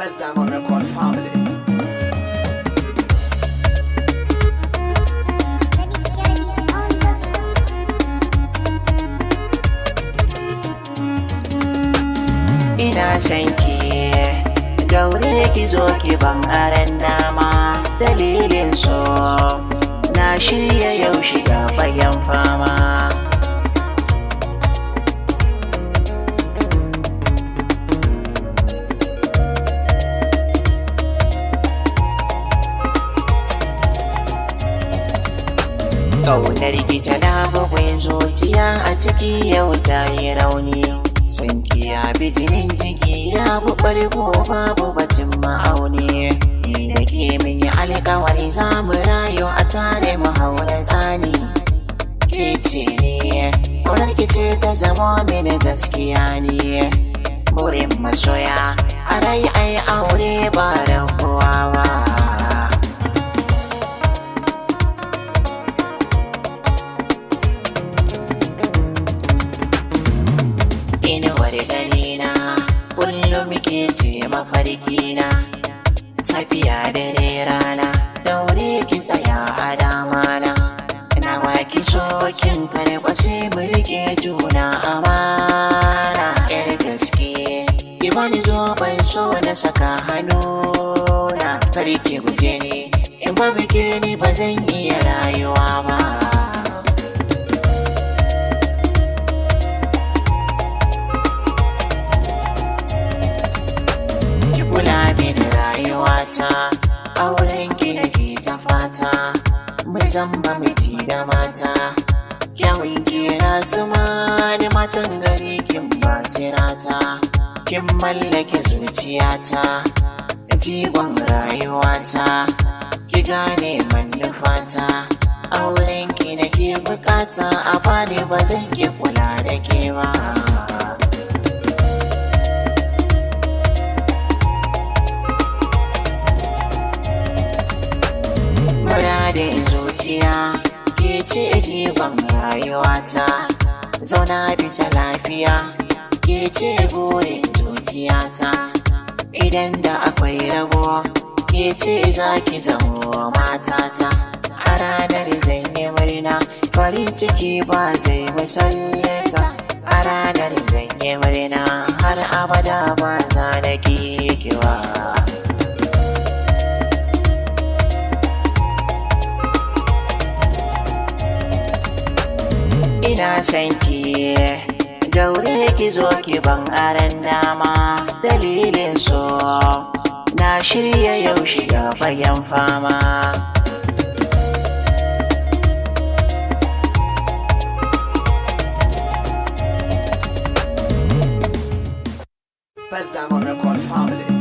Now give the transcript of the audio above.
First time on record family. Ina san ki daure ki zo ki ban aran dama, dalilin so na shirya yau shiga fagen fama. Ƙaunar ki tana bugun zuciya a ciki yau ta yi rauni. San ki ya bi jinin jiki ya bu ɓargo babu batun ma'auni. Ni da ke min yi alkawari za mu rayu a tare mu haura tsani. Ke ce ne, ƙaunar ki ce ta zama mini gaskiya ne. Burin masoya, a rai ai aure ba rabuwa ba. Inuwar ganina kullum ke ce mafarkina, safiya dare rana daure ki tsaya a damana. Na waki sokin karɓa sai mu riƙe juna amana. Yar gaske ki bani zoben so na saka hannuna, kar ki guje ni in ba bike ni ba zan iya rayuwa ba. Auren ki nake ta fata, mu zamba miji da mata. Kyawun ki na zuma da matan gari kin basirata. Kin mallake zuciyata, jigon rayuwata. Ki gane manufata, auren ki nake bukata. A bani ba zan ki kula da ke ba. Muradin zuciya ke ce jigon rayuwata. Zauna bisa lafiya ke ce burin zuciyata. Idan da akwai rabo ke ce za ki zamo matata. A ranar zan yi murna farin ciki ba zai misallata. A ranar zan yi murna har abada ba za na kikiwa. Ina san ki daure ki zo ki ban aran dama, dalilin so na shirya yau shiga fagen fama. First time on record family.